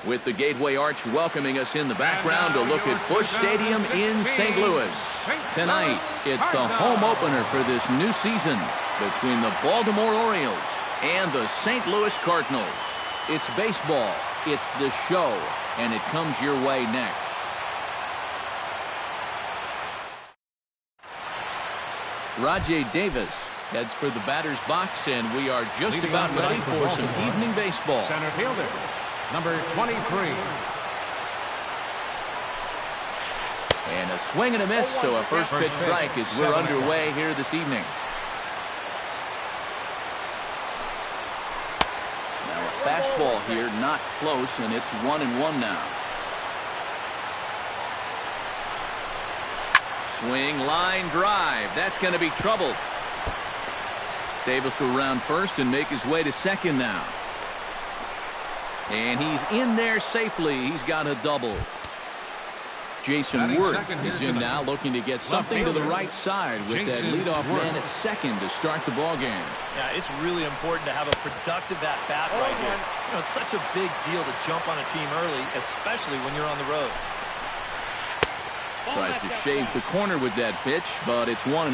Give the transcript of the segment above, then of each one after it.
with the Gateway Arch welcoming us in the background to look at Busch Stadium in St. Louis. Tonight, it's the home opener for this new season between the Baltimore Orioles and the St. Louis Cardinals. It's baseball, it's the show, and it comes your way next. Rajai Davis heads for the batter's box, and we are just about ready for some evening baseball. Center fielder, number 23. And a swing and a miss, so a first pitch strike as we're underway here this evening. Now a fastball here, not close, and it's 1-1 now. Swing, line drive. That's going to be trouble. Davis will round first and make his way to second now. And he's in there safely. He's got a double. Jason Wood is in now, looking to get something to the right side with that leadoff man at second to start the ball game. Yeah, it's really important to have a productive at-bat right here. You know, it's such a big deal to jump on a team early, especially when you're on the road. Tries to shave the corner with that pitch, but it's 1-1.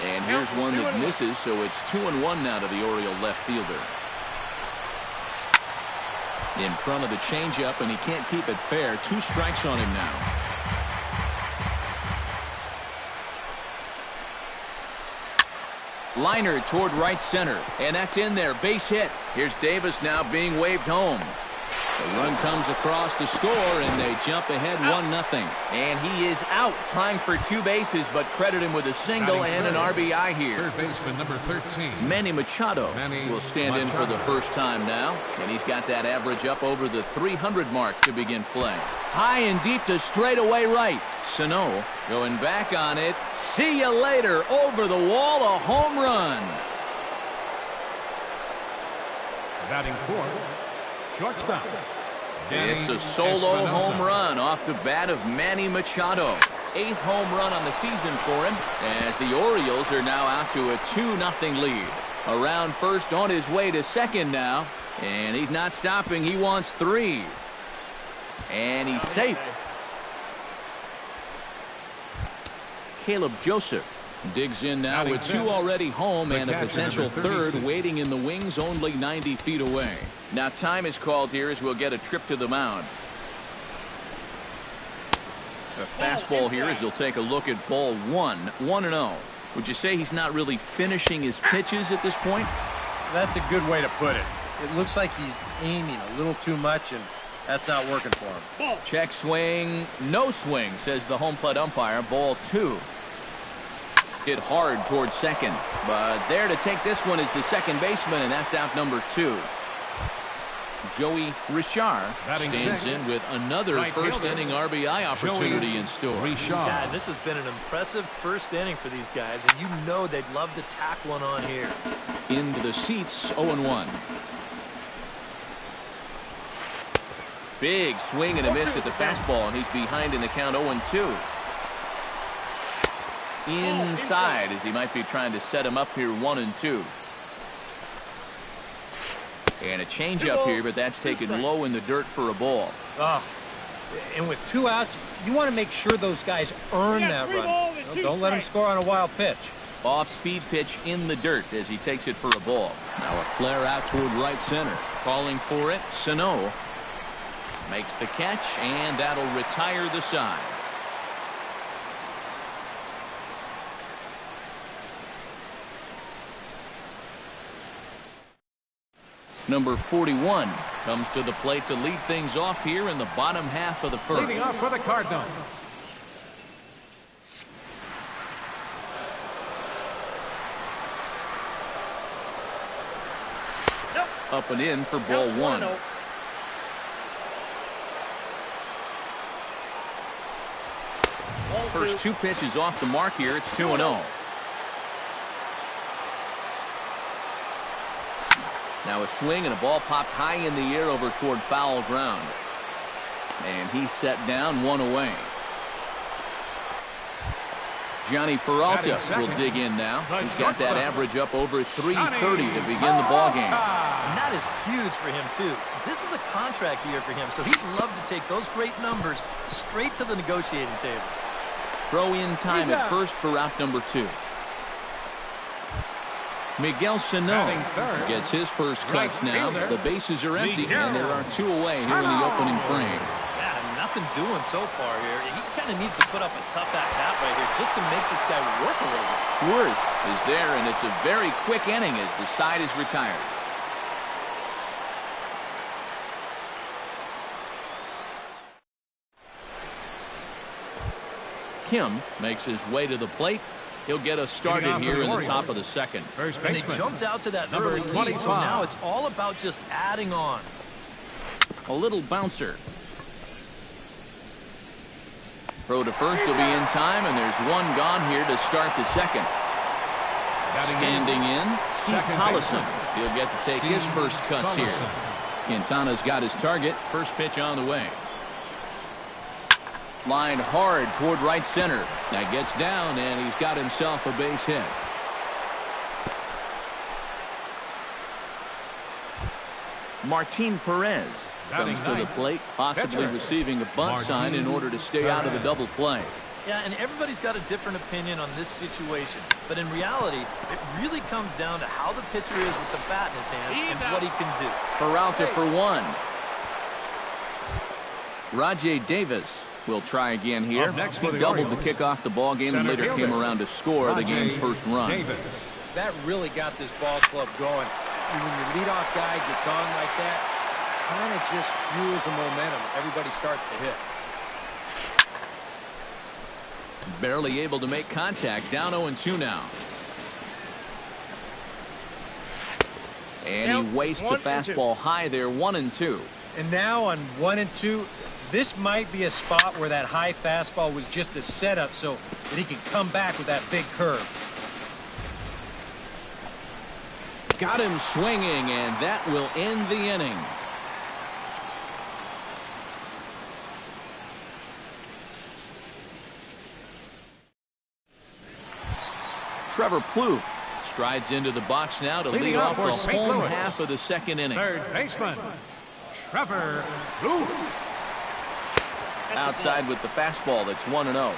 And here's one that misses, so it's 2-1 now to the Oriole left fielder. In front of the changeup, and he can't keep it fair. 2 strikes on him now. Liner toward right center, and that's in there. Base hit. Here's Davis now being waved home. The run comes across to score, and they jump ahead 1-0. And he is out trying for 2 bases, but credit him with a single and an RBI here. Third baseman, number 13. Manny Machado will stand in for the first time now, and he's got that average up over the 300 mark to begin play. High and deep to straightaway right. Sano going back on it. See you later. Over the wall, a home run. Batting fourth, shortstop. It's a solo home run off the bat of Manny Machado. 8th home run on the season for him, as the Orioles are now out to a 2-0 lead. Around first, on his way to second now, and he's not stopping. He wants 3. And he's safe. Caleb Joseph digs in now with 2 already home and a potential third waiting in the wings only 90 feet away. Now time is called here as we'll get a trip to the mound. A fastball here as he'll take a look at ball 1. 1-0. Would you say he's not really finishing his pitches at this point? That's a good way to put it. It looks like he's aiming a little too much, and that's not working for him. Check swing. No swing, says the home plate umpire. Ball 2. Hit hard towards second, but there to take this one is the second baseman, and that's out number 2. Joey Richard stands in with another first inning RBI opportunity in store. Yeah, this has been an impressive first inning for these guys, and you know they'd love to tack one on here. Into the seats, 0-1. Big swing and a miss at the fastball, and he's behind in the count 0-2. Inside, as he might be trying to set him up here 1-2. And a changeup here, but that's taken low in the dirt for a ball. Oh, and with 2 outs, you want to make sure those guys earn that run. Don't let them score on a wild pitch. Off-speed pitch in the dirt as he takes it for a ball. Now a flare out toward right center. Calling for it, Sano makes the catch, and that'll retire the side. Number 41 comes to the plate to lead things off here in the bottom half of the first. Leading off for the Cardinals. Up and in for ball 1. First 2 pitches off the mark here. It's 2-0. Now a swing and a ball popped high in the air over toward foul ground. And he's set down, 1 away. Johnny Peralta will dig in now. He's got that average up over 330 to begin the ballgame. And that is huge for him, too. This is a contract year for him, so he'd love to take those great numbers straight to the negotiating table. Throw in time at first for route number 2. Miguel Sano gets his first cuts now. The bases are empty, and there are 2 away here in the opening frame. Yeah, nothing doing so far here. He kind of needs to put up a tough at-bat right here just to make this guy work a little bit. Worth is there, and it's a very quick inning as the side is retired. Kim makes his way to the plate. He'll get us started here in the top of the second. And they jumped out to that early lead, so now it's all about just adding on. A little bouncer. Throw to first will be in time, and there's 1 gone here to start the second. Standing in, Steve Tollison. He'll get to take his first cuts here. Quintana's got his target. First pitch on the way. Lined hard toward right center. That gets down, and he's got himself a base hit. Martin Perez comes to the plate, possibly receiving a bunt sign in order to stay out of the double play. Yeah, and everybody's got a different opinion on this situation. But in reality, it really comes down to how the pitcher is with the bat in his hands and what he can do. Peralta for 1. Rajay Davis will try again here. He doubled to kick off the ball game and later came around to score the game's first run. That really got this ball club going. When your leadoff guy gets on like that, kind of just fuels the momentum. Everybody starts to hit. Barely able to make contact. Down 0-2 now. And he wastes a fastball high there. 1-2. And now on 1-2, this might be a spot where that high fastball was just a setup so that he can come back with that big curve. Got him swinging, and that will end the inning. Trevor Plouffe strides into the box now to lead off the home half of the second inning. Third baseman, Trevor Plouffe. Outside with the fastball. That's 1-0.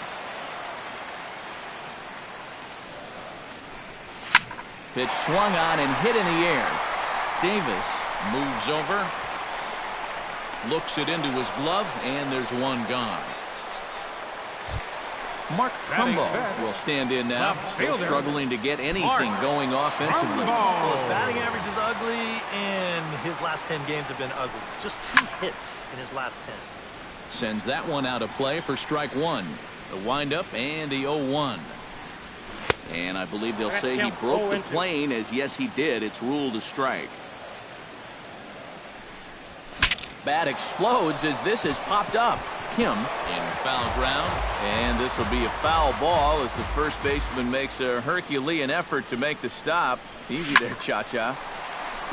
Pitch swung on and hit in the air. Davis moves over, looks it into his glove, and there's 1 gone. Mark Trumbo will stand in now, still struggling to get anything going offensively. Well, his batting average is ugly, and his last 10 games have been ugly. Just 2 hits in his last 10. Sends that one out of play for strike 1. The windup and the 0-1. And I believe they'll say he broke the plane, as yes he did. It's ruled a strike. Bat explodes as this has popped up. Kim in foul ground, and this will be a foul ball as the first baseman makes a Herculean effort to make the stop. Easy there, Cha-Cha.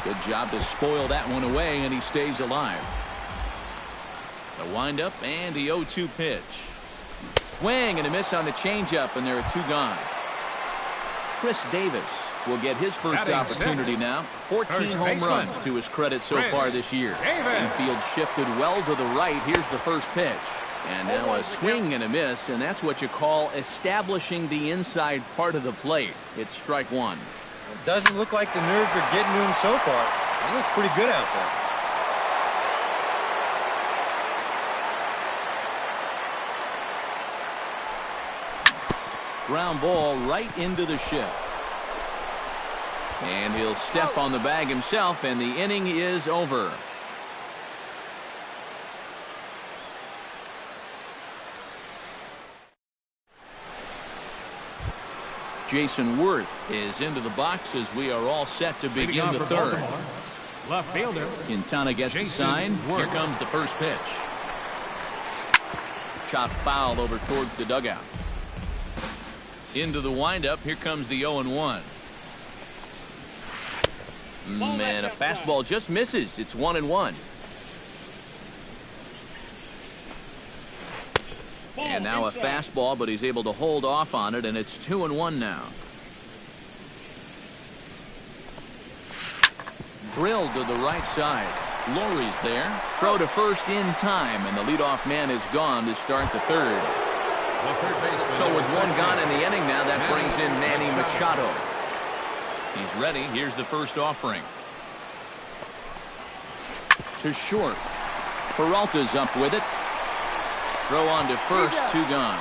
Good job to spoil that one away, and he stays alive. The windup and the 0-2 pitch. Swing and a miss on the changeup, and there are 2 gone. Chris Davis will get his first opportunity now. 14 home runs to his credit so far this year. Infield shifted well to the right. Here's the first pitch. And now a swing and a miss, and that's what you call establishing the inside part of the plate. It's strike 1. It doesn't look like the nerves are getting to him so far. He looks pretty good out there. Ground ball right into the shift. And he'll step on the bag himself, and the inning is over. Jason Worth is into the box as we are all set to begin the third. Left fielder Quintana gets the sign. Here comes the first pitch. Chop foul over towards the dugout. Into the windup. Here comes the 0-1. Man, a fastball just misses. It's 1-1. And And now a fastball, but he's able to hold off on it, and it's 2-1 now. Drilled to the right side. Lowry's there. Throw to first in time, and the leadoff man is gone to start the third. So with one gone in the inning now, that brings in Manny Machado. He's ready. Here's the first offering. To short. Peralta's up with it. Throw on to first, 2 gone.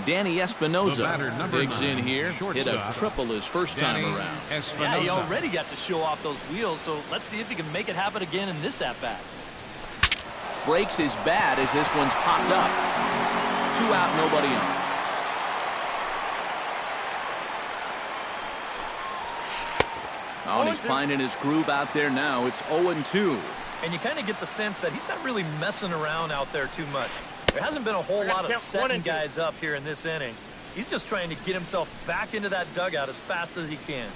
Danny Espinosa digs in here. Hit a triple his first time around. Yeah, he already got to show off those wheels, so let's see if he can make it happen again in this at-bat. Breaks his bat as this one's popped up. 2 out, nobody on. Oh, and he's finding his groove out there now. It's 0-2. And you kind of get the sense that he's not really messing around out there too much. There hasn't been a whole lot of setting guys up here in this inning. He's just trying to get himself back into that dugout as fast as he can.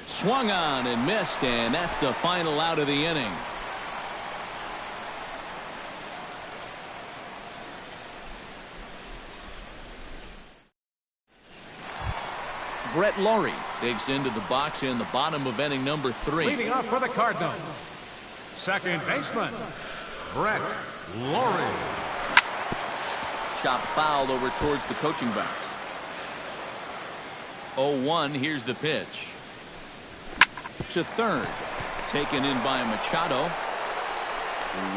Swung on and missed, and that's the final out of the inning. Brett Lawrie digs into the box in the bottom of inning number 3. Leading off for the Cardinals, second baseman, Brett Lawrie. Chop fouled over towards the coaching box. 0-1. Here's the pitch. To third. Taken in by Machado.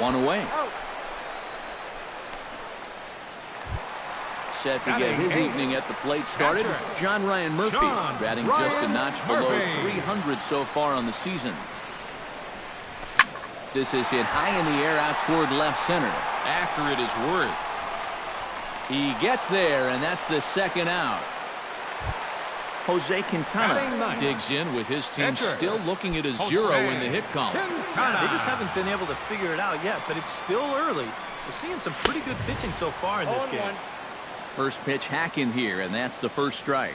1 away. Set to get his evening at the plate started. John Ryan Murphy batting just a notch below 300 so far on the season. This is hit high in the air out toward left center. After it is Worth. He gets there, and that's the second out. Jose Quintana digs in with his team still looking at a 0 in the hit column. They just haven't been able to figure it out yet, but it's still early. We're seeing some pretty good pitching so far in this game. First pitch hacking here, and that's the first strike.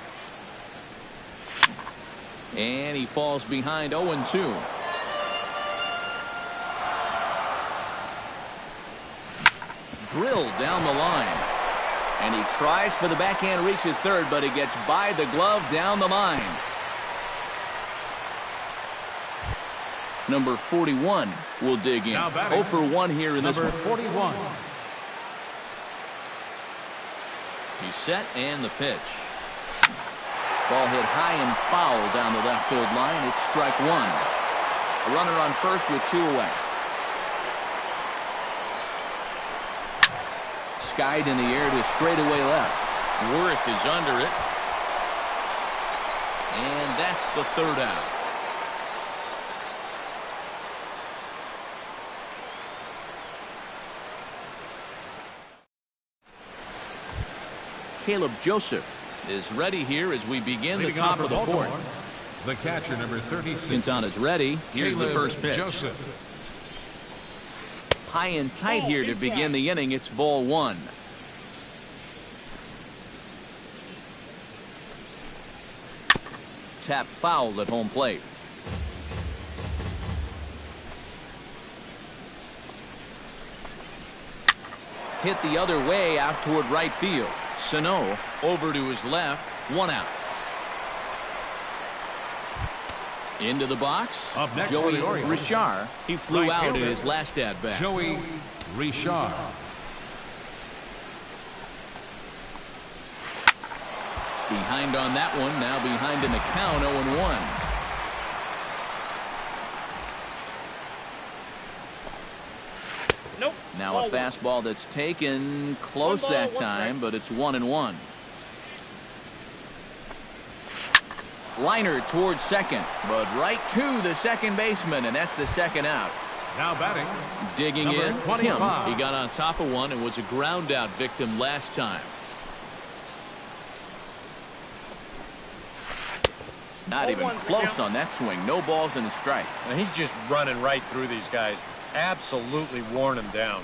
And he falls behind 0-2. Drilled down the line. And he tries for the backhand reach at third, but he gets by the glove down the line. Number 41 will dig in. 0 for 1 here in this one. 41. He's set, and the pitch. Ball hit high and foul down the left field line. It's strike 1. A runner on first with 2 away. Skied in the air to straightaway left. Worth is under it. And that's the third out. Caleb Joseph is ready here as we begin the top of the fourth. The catcher, number 36. Quintana's ready. Here's the first pitch. Joseph. High and tight here to begin the inning. It's ball 1. Tap foul at home plate. Hit the other way out toward right field. Sano over to his left. 1 out. Into the box. Up next Joey for the Orioles. Richard. He flew Right out in fielder, his last at-bat. Joey Richard. Behind on that one. Now behind in the count. 0-1. Nope. Now a fastball that's taken close that time, but it's 1-1. Liner towards second, but right to the second baseman, and that's the second out. Now batting. Digging Number in, 25. Kim. He got on top of one and was a ground out victim last time. Not even close on that swing. No balls and a strike. And he's just running right through these guys. Absolutely worn them down.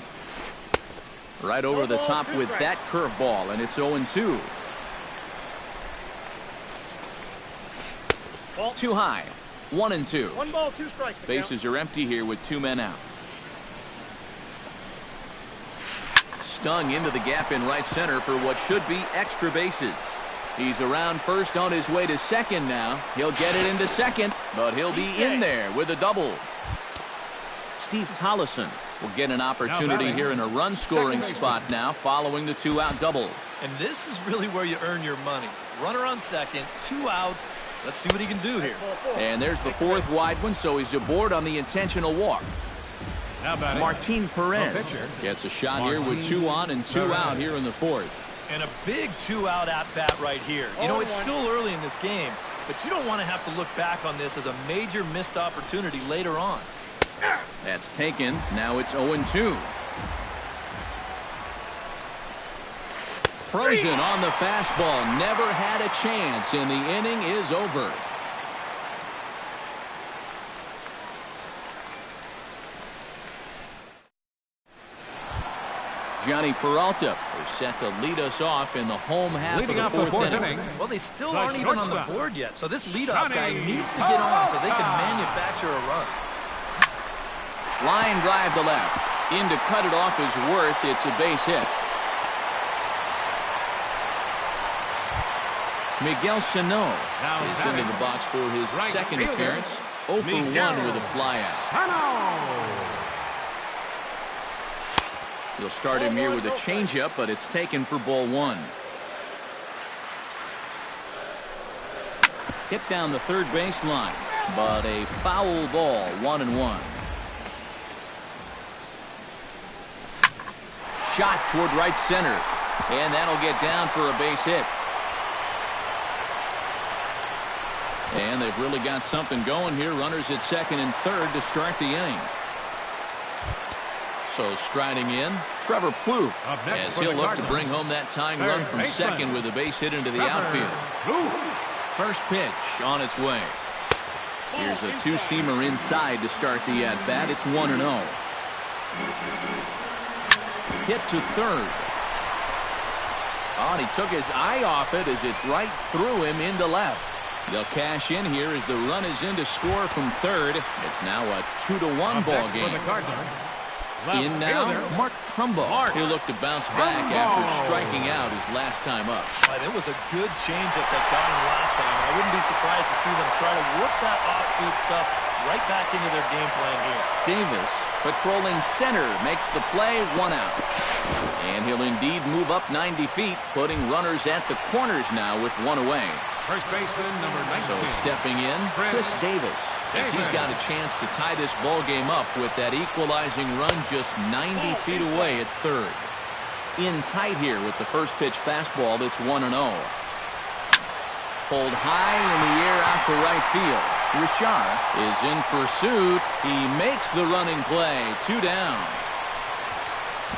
Right over the top with that curveball, and it's 0-2. Too high. 1-2. 1 ball, 2 strikes. Bases are empty here with 2 men out. stung into the gap in right center for what should be extra bases. He's around first on his way to second now. He'll get it into second, but he'll be in there with a double. Steve Tollefson will get an opportunity here in a run-scoring spot now following the two-out double. And this is really where you earn your money. Runner on second, 2 outs. Let's see what he can do here. And there's the fourth wide one, so he's aboard on the intentional walk. Martin Perez gets a shot here with 2 on and 2 out here in the fourth. And a big 2-out at-bat right here. You know, it's still early in this game, but you don't want to have to look back on this as a major missed opportunity later on. That's taken. Now it's 0-2. Frozen on the fastball. Never had a chance, and the inning is over. Johnny Peralta is set to lead us off in the home half Leading of the fourth inning. Well, they still aren't even on the board yet, so this leadoff guy needs to get on so they can manufacture a run. Line drive to left. In to cut it off is Worth. It's a base hit. Miguel Sano is into the box for his second appearance. 0 for 1 with a flyout. He'll start him here with a changeup, but it's taken for ball 1. Hit down the third base line, but a foul ball, 1-1. Shot toward right center, and that'll get down for a base hit. And they've really got something going here. Runners at second and third to start the inning. So striding in, Trevor Plouffe, as he'll look to bring home that tying run from second with a base hit into the outfield. First pitch on its way. Here's a two-seamer inside to start the at-bat. It's 1-0. Hit to third. Oh, and he took his eye off it as it's right through him into left. They'll cash in here as the run is in to score from third. It's now a 2-1 ball game. In now, Mark Trumbo. He'll look to bounce back after striking out his last time up. Right, it was a good changeup that got him last time. I wouldn't be surprised to see them try to work that off-speed stuff right back into their game plan here. Davis, patrolling center, makes the play, 1 out. And he'll indeed move up 90 feet, putting runners at the corners now with 1 away. First baseman, number 19. So stepping in, Chris Davis. As he's got a chance to tie this ball game up with that equalizing run just 90 feet away at third. In tight here with the first pitch fastball that's 1-0. Pulled high in the air out to right field. Richard is in pursuit. He makes the running play. 2 down.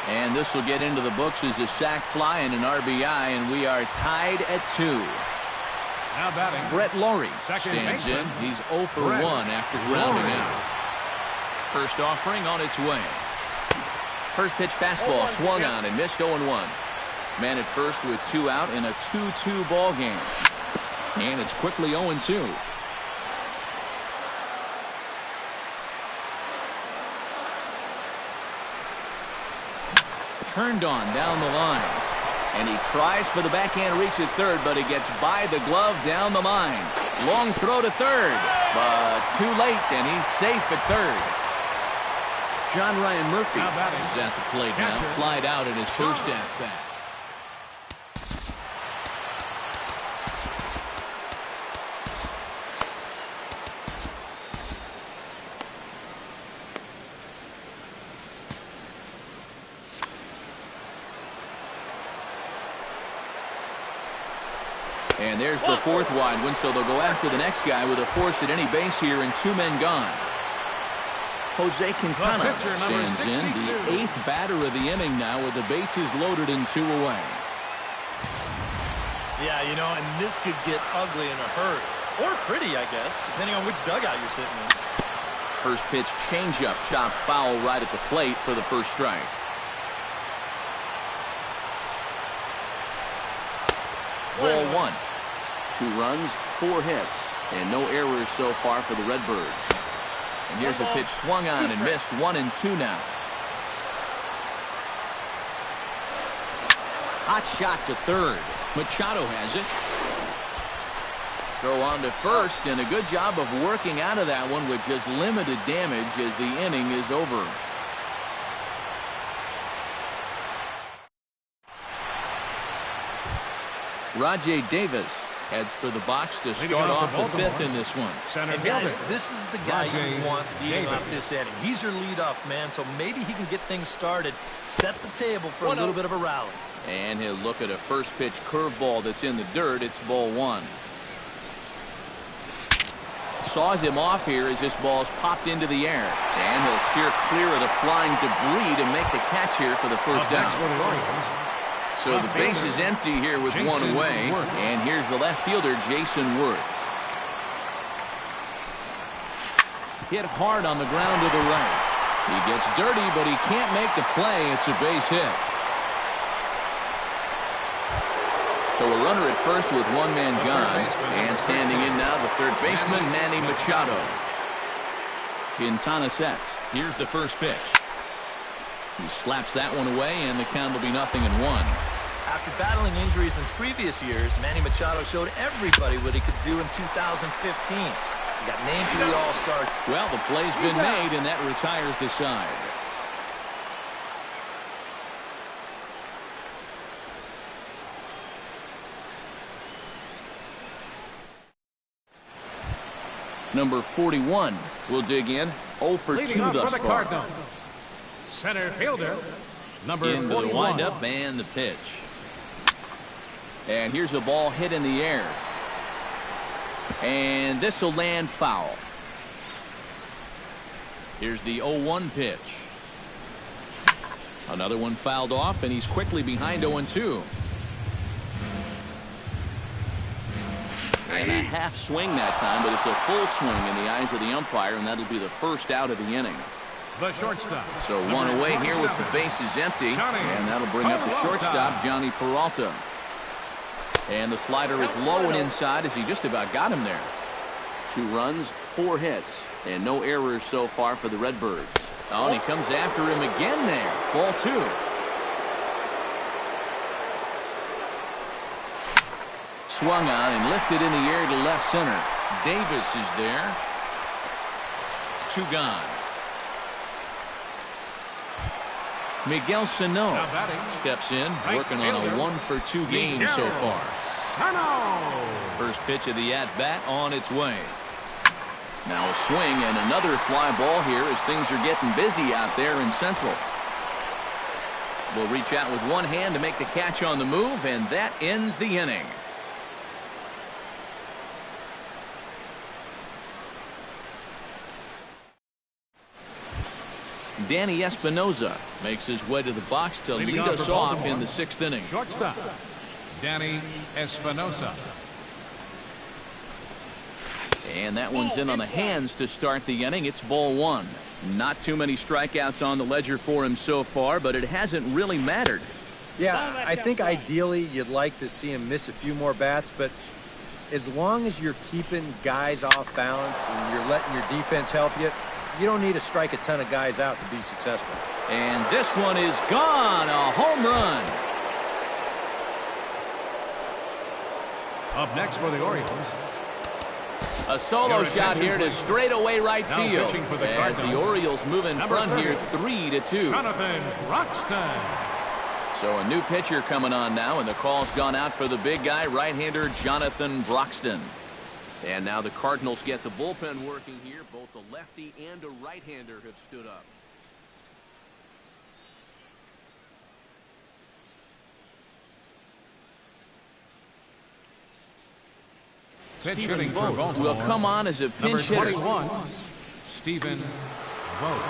And this will get into the books as a sac fly and an RBI, and we are tied at 2. Now batting, Brett Lawrie stands in. He's 0 for 1 after grounding out. First offering on its way. First pitch fastball swung on and missed 0-1. Man at first with 2 out in a 2-2 ball game. And it's quickly 0-2. Turned on down the line. And he tries for the backhand reach at third, but he gets by the glove down the line. Long throw to third, but too late, and he's safe at third. John Ryan Murphy is at the plate now, flied out in his first at-bat. And there's the fourth wide one, so they'll go after the next guy with a force at any base here and 2 men gone. Jose Quintana stands in, the 8th batter of the inning now with the bases loaded and 2 away. Yeah, you know, and this could get ugly in a hurry. Or pretty, I guess, depending on which dugout you're sitting in. First pitch changeup, chopped foul right at the plate for the first strike. Ball 1. 2 runs, 4 hits, and no errors so far for the Redbirds. And here's a pitch swung on and missed, 1-2 now. hot shot to third. Machado has it. Throw on to first, and a good job of working out of that one with just limited damage as the inning is over. Rajai Davis heads for the box to start off the fifth in this one. And guys, this is the guy you want leading off this inning. He's your leadoff man, so maybe he can get things started, set the table for a little bit of a rally. And he'll look at a first pitch curveball that's in the dirt. It's ball one. Saws him off here as this ball's popped into the air. And he'll steer clear of the flying debris to make the catch here for the first down. So the base is empty here with one away. And here's the left fielder, Jason Worth. Hit hard on the ground to the right. He gets dirty, but he can't make the play. It's a base hit. So a runner at first with one man gone. And standing in now, the third baseman, Manny Machado. Quintana sets. Here's the first pitch. He slaps that one away, and the count will be 0-1. After battling injuries in previous years, Manny Machado showed everybody what he could do in 2015. He got named to the All-Star. Well, the play's been made, and that retires the side. Number 41 will dig in. 0 for 2 thus far. Cardinals. Center fielder, number Into 41. the windup and the pitch. And here's a ball hit in the air. And this will land foul. Here's the 0-1 pitch. Another one fouled off, and he's quickly behind 0-2. And a half swing that time, but it's a full swing in the eyes of the umpire, and that'll be the first out of the inning. The shortstop. So one away here with the bases empty, and that'll bring up the shortstop, Johnny Peralta. And the slider is low and inside as he just about got him there. 2 runs, 4 hits, and no errors so far for the Redbirds. Oh, and he comes after him again there. Ball 2. Swung on and lifted in the air to left center. Davis is there. 2 gone. Miguel Sano steps in, working on a 1 for 2 game so far. First pitch of the at-bat on its way. Now a swing and another fly ball here as things are getting busy out there in Central. Will reach out with one hand to make the catch on the move, and that ends the inning. Danny Espinoza makes his way to the box to lead us off in the 6th inning. Shortstop, Danny Espinoza. And that one's in on the hands to start the inning. It's ball 1. Not too many strikeouts on the ledger for him so far, but it hasn't really mattered. Yeah, I think ideally you'd like to see him miss a few more bats, but as long as you're keeping guys off balance and you're letting your defense help you, you don't need to strike a ton of guys out to be successful. And this one is gone. A home run. Up next for the Orioles. A solo shot here to straightaway right Now field. pitching for the As the Cardinals, Orioles move in number front 30, here 3-2. Jonathan Broxton. So a new pitcher coming on now, and the call's gone out for the big guy, right-hander Jonathan Broxton. And now the Cardinals get the bullpen working here. Both a lefty and a right-hander have stood up. Pitch Stephen hitting for Vogt Baltimore. will come on as a Number pinch hitter. 21, Stephen Vogt.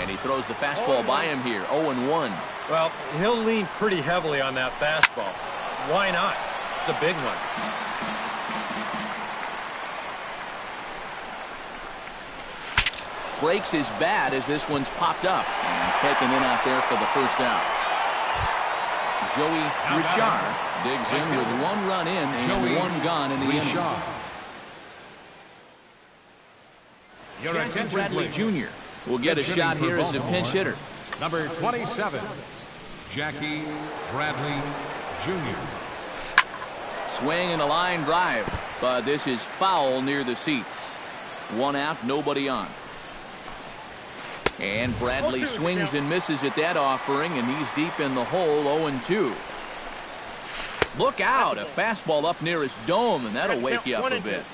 And he throws the fastball by him here. 0-1. Well, he'll lean pretty heavily on that fastball. Why not? It's a big one. Breaks his bat as this one's popped up and taken in out there for the first out. Joey Richard digs in with 1 run in and 1 gone in the inning. Your attention, Bradley please. Jr. will get a Pitch shot hitting here for as a pinch Baltimore, hitter. Number 27, Jackie Bradley Jr. Swing and a line drive, but this is foul near the seats. 1 out, nobody on. And Bradley swings and misses at that offering, and he's deep in the hole, 0-2. Look out, a fastball up near his dome, and that'll wake you up a bit.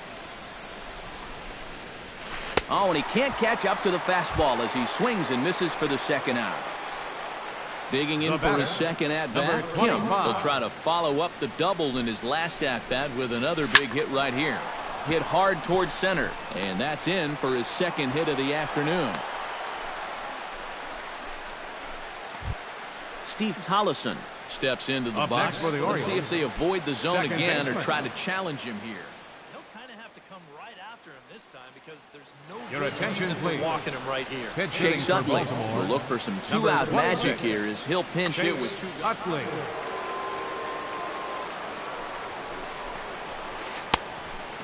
Oh, and he can't catch up to the fastball as he swings and misses for the 2nd out. Digging in for his 2nd at-bat, Kim will try to follow up the double in his last at-bat with another big hit right here. Hit hard towards center, and that's in for his 2nd hit of the afternoon. Steve Tollefson steps into the box. Let's see if they avoid the zone again or try to challenge him here. He'll kind of have to come right after him this time because there's no Your attention, please. walking him right here. Jake Utley will look for some 2-out magic here as he'll pinch it with 2 guys. Utley.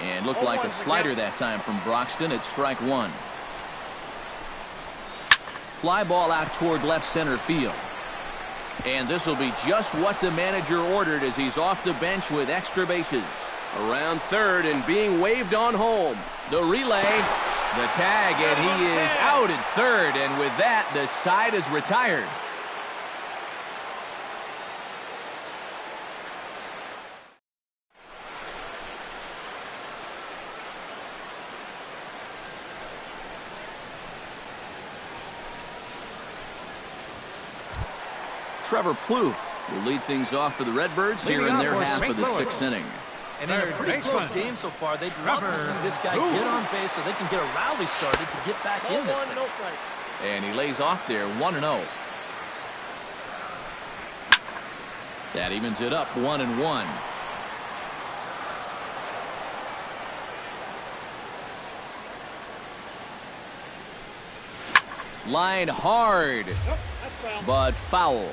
And looked like a slider that time from Broxton at strike 1. Fly ball out toward left center field. And this will be just what the manager ordered as he's off the bench with extra bases. Around third and being waved on home. The relay, the tag, and he is out at third. And with that, the side is retired. Trevor Plouffe will lead things off for the Redbirds here in their half of the 6th inning. And in a pretty close game so far, they'd love to see this guy get on base so they can get a rally started to get back in this thing. And he lays off there, 1-0. That evens it up, 1-1. Line hard, but foul.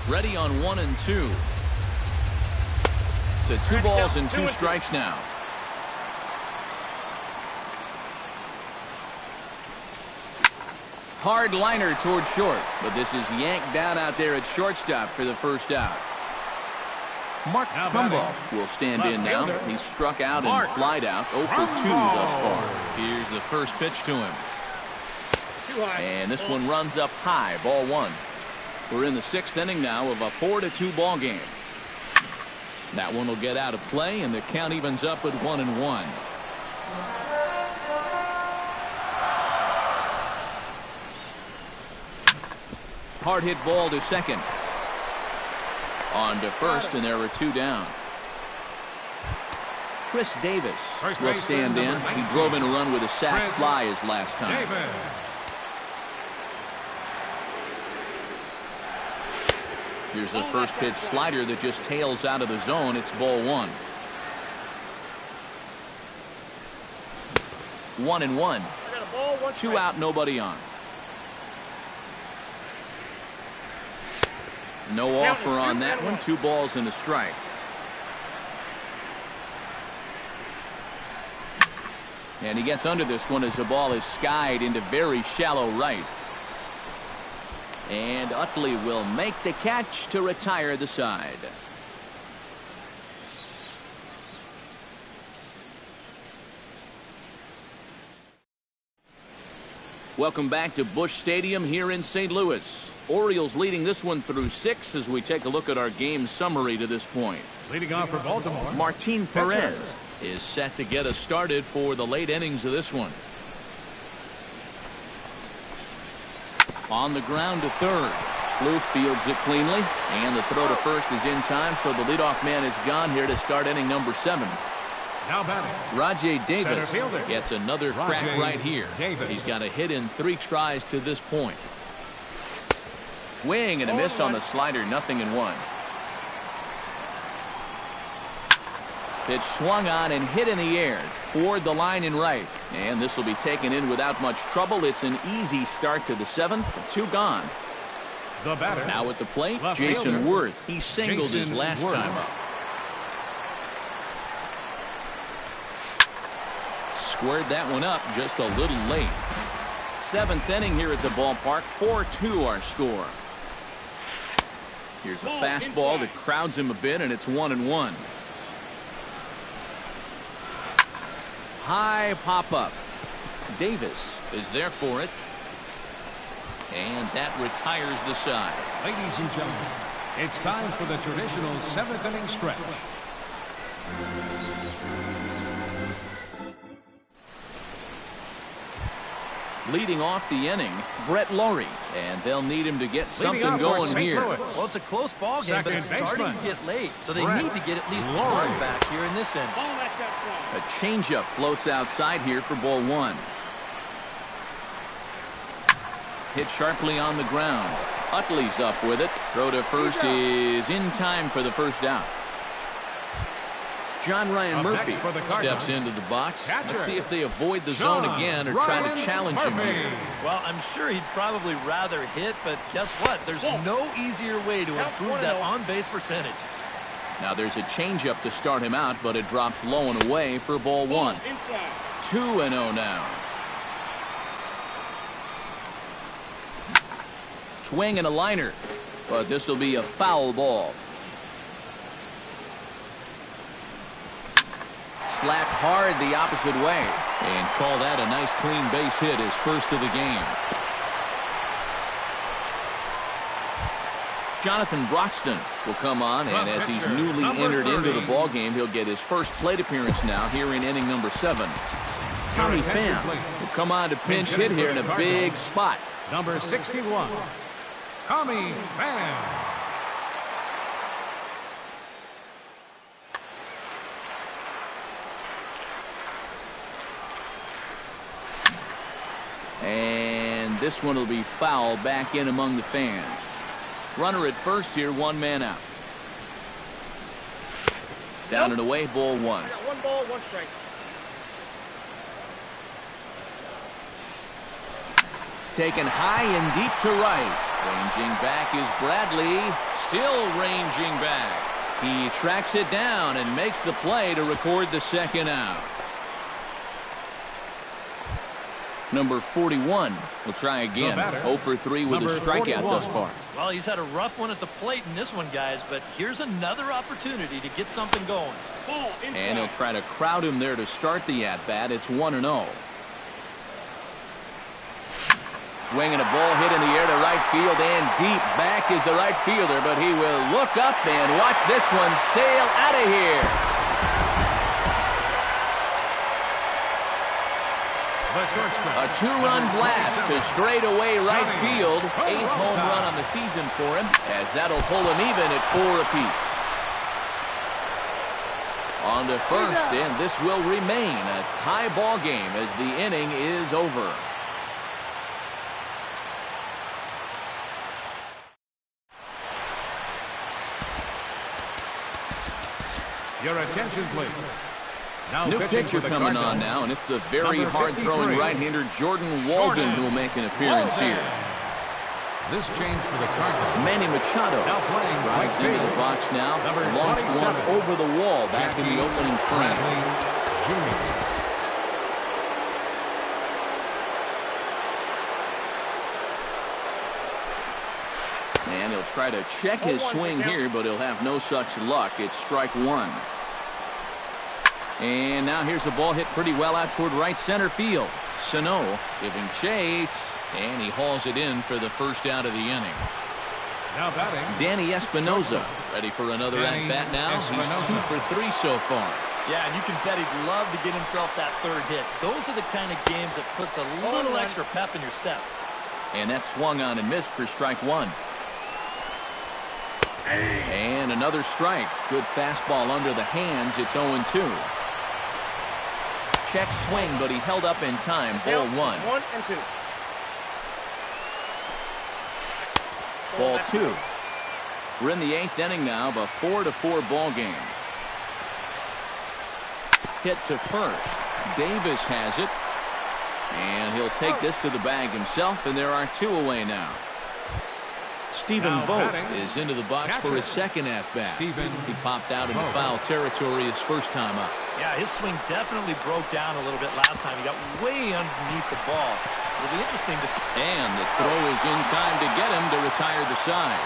Ready on 1-2. To 2 balls and 2 strikes now. Hard liner toward short, but this is yanked down out there at shortstop for the 1st out. Mark Trumbo will stand in now. He's struck out and flied out, 0 for 2 thus far. Here's the first pitch to him. And this one runs up high, ball 1. We're in the 6th inning now of a 4-2 ball game. That one will get out of play, and the count evens up at 1-1. Hard hit ball to second. On to first, and there are 2 down. Chris Davis will stand in. He drove in a run with a sac fly his last time. Here's the first pitch slider that just tails out of the zone. It's ball 1. 1-1. 2 out, nobody on. No offer on that one. 2 balls and a strike. And he gets under this one as the ball is skied into very shallow right. And Utley will make the catch to retire the side. Welcome back to Busch Stadium here in St. Louis. Orioles leading this one through 6 as we take a look at our game summary to this point. Leading off for Baltimore, Martin Perez is set to get us started for the late innings of this one. On the ground to third. Plouffe fields it cleanly, and the throw to first is in time, so the leadoff man is gone here to start inning number 7. now batting, Rajay Davis fielder, gets another crack Rajay right here. Davis. He's got a hit in 3 tries to this point. Swing and a miss on the slider, 0-1. Pitch swung on and hit in the air toward the line and right. And this will be taken in without much trouble. It's an easy start to the 7th. 2 gone. The batter. Now at the plate, Left Jason fielder, Worth. He singled his Jason last Worth. time up. Squared that one up just a little late. Seventh inning here at the ballpark. 4-2 our score. Here's a fastball that crowds him a bit, and it's 1-1. High pop-up. Davis is there for it. And that retires the side. Ladies and gentlemen, it's time for the traditional seventh inning stretch. Leading off the inning, Brett Lawrie, and they'll need him to get something going here. Well, it's a close ball game, but it's starting to get late, so they need to get at least one back here in this inning. A changeup floats outside here for ball one. Hit sharply on the ground. Utley's up with it. Throw to first is in time for the first out. John Ryan Murphy steps into the box. Let's see if they avoid the zone again or try to challenge him here. Well, I'm sure he'd probably rather hit, but guess what? There's no easier way to improve that on-base percentage. Now there's a changeup to start him out, but it drops low and away for ball one. 2-0 now. Swing and a liner, but this will be a foul ball. Slapped hard the opposite way and call that a nice clean base hit, his first of the game. Jonathan Broxton will come on, and as he's newly entered into the ball game, he'll get his first plate appearance now here in inning number 7. Tommy Pham will come on to pinch hit here in a big spot. Number 61, Tommy Pham. And this one will be foul back in among the fans. Runner at first here, one man out. Down and away, ball one. I got 1 ball, 1 strike. Taken high and deep to right. Ranging back is Bradley. Still ranging back. He tracks it down and makes the play to record the second out. Number 41 will try again. 0 for 3 with a strikeout thus far. Well, he's had a rough one at the plate in this one, guys, but here's another opportunity to get something going. And he'll try to crowd him there to start the at-bat. It's 1-0. Swinging a ball hit in the air to right field, and deep back is the right fielder, but he will look up and watch this one sail out of here. A 2-run blast to straightaway right field. 8th home run on the season for him, as that'll pull him even at 4 apiece. On to first, and this will remain a tie ball game as the inning is over. Your attention, please. Now new pitcher coming on now, and it's the very hard-throwing right-hander Jordan Walden who will make an appearance here. This change for the Cardinals. Manny Machado strides into the box now. Launched one over the wall back in the opening frame. And he'll try to check his swing here, but he'll have no such luck. It's strike one. And now here's a ball hit pretty well out toward right center field. Sano giving chase, and he hauls it in for the first out of the inning. Now batting, Danny Espinosa ready for another at-bat now. He's 2 for 3 so far. Yeah, and you can bet he'd love to get himself that third hit. Those are the kind of games that puts a little extra pep in your step. And that swung on and missed for strike one. And another strike. Good fastball under the hands. It's 0-2. Check swing, but he held up in time. Ball one. 1 and 2. Ball two. We're in the 8th inning now of a 4-4 ball game. Hit to first. Davis has it. And he'll take this to the bag himself, and there are 2 away now. Stephen Vogt is into the box for his second at-bat. He popped out into foul territory his first time up. Yeah, his swing definitely broke down a little bit last time. He got way underneath the ball. It'll be interesting to see. And the throw is in time to get him to retire the side.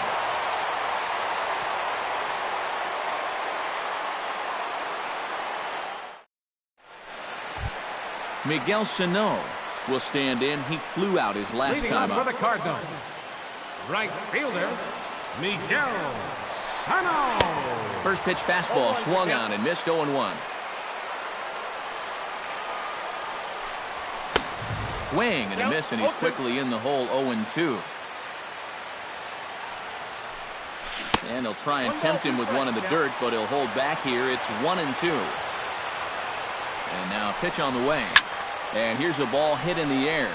Miguel Sano will stand in. He flew out his last Leading time up up. for the Cardinals, right fielder, Miguel Sano. First pitch fastball swung on and missed 0-1. Swing and a miss, and he's quickly in the hole 0-2. And he'll try and tempt him with one in the dirt, but he'll hold back here. It's 1-2. And now a pitch on the way. And here's a ball hit in the air.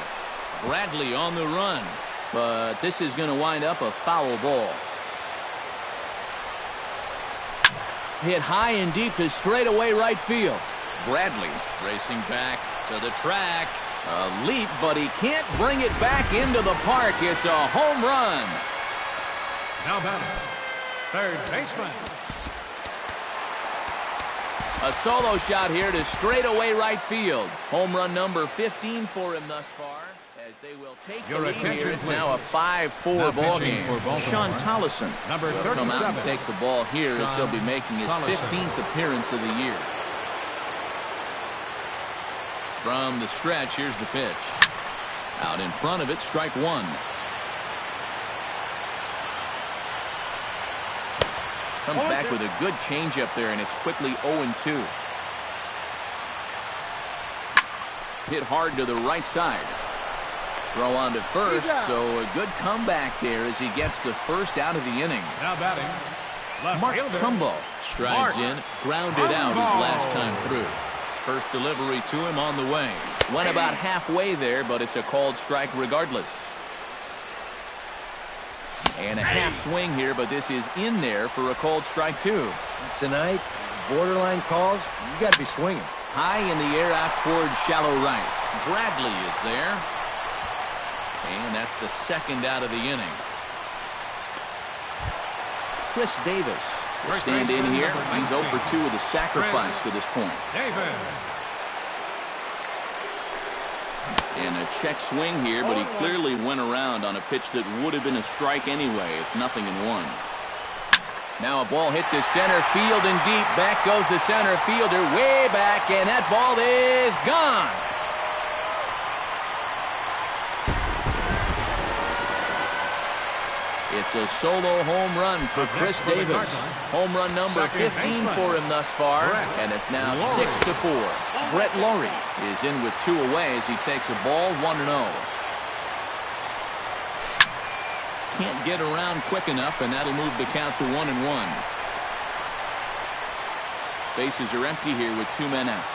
Bradley on the run. But this is going to wind up a foul ball. Hit high and deep to straightaway right field. Bradley racing back to the track. A leap, but he can't bring it back into the park. It's a home run. Now batting, third baseman. A solo shot here to straightaway right field. Home run number 15 for him thus far. As they will take the lead here. It's now a 5-4 ball game. Sean Tollison will come out and take the ball here as he'll be making his 15th appearance of the year. From the stretch, here's the pitch. Out in front of it, strike one. Comes back with a good changeup there, and it's quickly 0-2. Hit hard to the right side. Throw on to first, so a good comeback there as he gets the first out of the inning. Now batting, left Mark fielder, Trumbo strides in, grounded out his last time through. First delivery to him on the way. Went about halfway there, but it's a called strike regardless. And a half swing here, but this is in there for a called strike too. Tonight, borderline calls, you got to be swinging. High in the air out towards shallow right. Bradley is there. And that's the second out of the inning. Chris Davis will stand in here. He's 0 for 2 with a sacrifice to this point. Davis. And a check swing here, but he clearly went around on a pitch that would have been a strike anyway. It's 0-1. Now a ball hit to center field and deep. Back goes the center fielder way back, and that ball is gone. It's a solo home run for Chris Davis. Home run number 15 for him thus far, and it's now 6-4. Brett Lawrie is in with 2 away as he takes a ball 1-0. Can't get around quick enough, and that'll move the count to 1-1. Bases are empty here with 2 men out.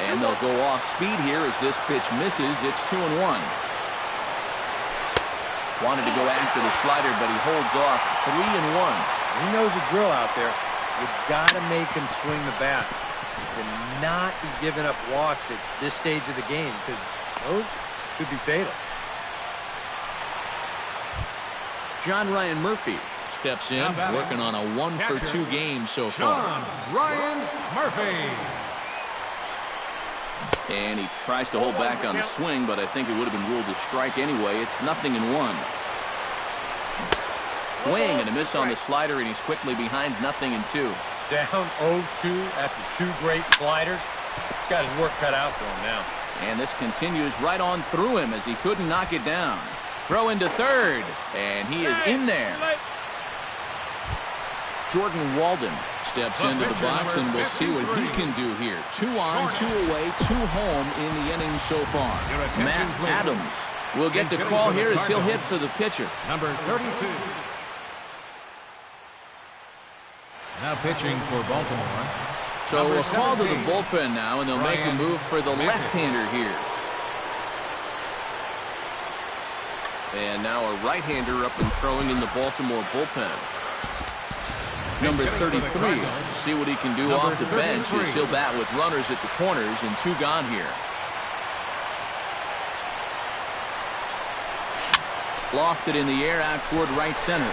And they'll go off speed here as this pitch misses. It's 2-1. Wanted to go after the slider, but he holds off. 3-1. He knows the drill out there. You've got to make him swing the bat. You cannot be giving up walks at this stage of the game because those could be fatal. John Ryan Murphy steps in, working on a 1 for 2 game so far. John Ryan Murphy. And he tries to hold back on the swing, but I think it would have been ruled a strike anyway. It's 0-1. Swing and a miss on the slider, and he's quickly behind 0-2. Down 0-2 after 2 great sliders. Got his work cut out for him now. And this continues right on through him as he couldn't knock it down. Throw into third, and he is in there. Jordan Walden steps into the box, and we'll see what he can do here. 2 on, 2 away, 2 home in the inning so far. Matt Adams will get the call here as he'll hit for the pitcher. Number 32. Now pitching for Baltimore. So a call to the bullpen now, and they'll make a move for the left-hander here. And now a right-hander up and throwing in the Baltimore bullpen. Number 33, see what he can do off the bench as he'll bat with runners at the corners and 2 gone here. Lofted in the air out toward right center.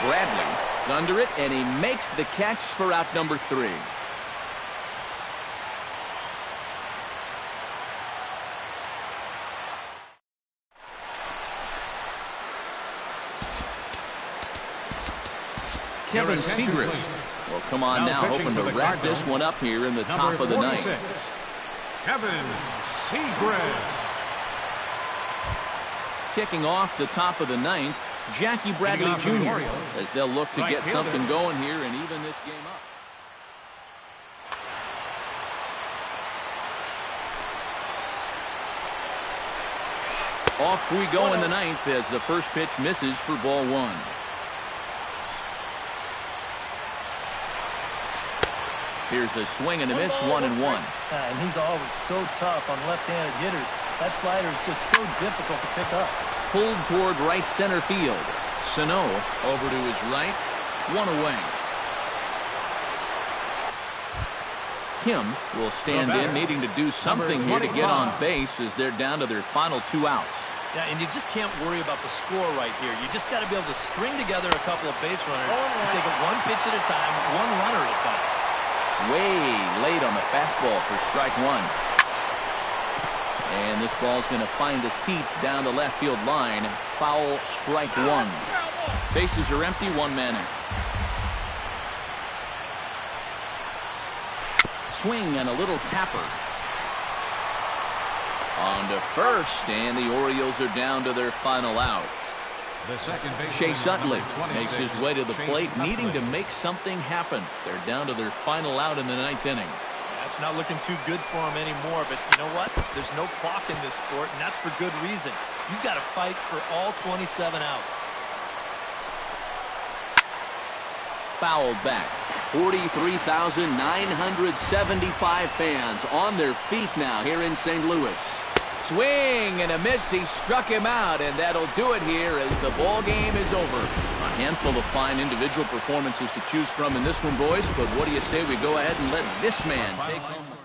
Bradley is under it, and he makes the catch for out number 3. Kevin attention, Segrist please. will come on now pitching hoping for to the wrap this Cardinals, one up here in the top number of the 46, ninth. Kevin Segrist. Kicking off the top of the ninth, Jackie Bradley Leading off for the Jr. Orioles, as they'll look to right get fielder. something going here and even this game up. Off we go in the ninth as the first pitch misses for ball one. Here's a swing and a miss, 1-1. And he's always so tough on left-handed hitters. That slider is just so difficult to pick up. Pulled toward right center field. Sano over to his right, one away. Kim will stand in, needing to do something here to get on base as they're down to their final 2 outs. Yeah, and you just can't worry about the score right here. You just got to be able to string together a couple of base runners and take it one pitch at a time, one runner at a time. Way late on the fastball for strike one. And this ball's going to find the seats down the left field line. Foul, strike one. Bases are empty, 1 man out. Swing and a little tapper. On to first, and the Orioles are down to their final out. The second Chase Utley number 26, makes his way to the Chase plate, needing Utley. to make something happen. They're down to their final out in the 9th inning. That's not looking too good for him anymore, but you know what? There's no clock in this sport, and that's for good reason. You've got to fight for all 27 outs. Fouled back. 43,975 fans on their feet now here in St. Louis. Swing and a miss. He struck him out, and that'll do it here as the ball game is over. A handful of fine individual performances to choose from in this one, boys, but what do you say we go ahead and let this man take home?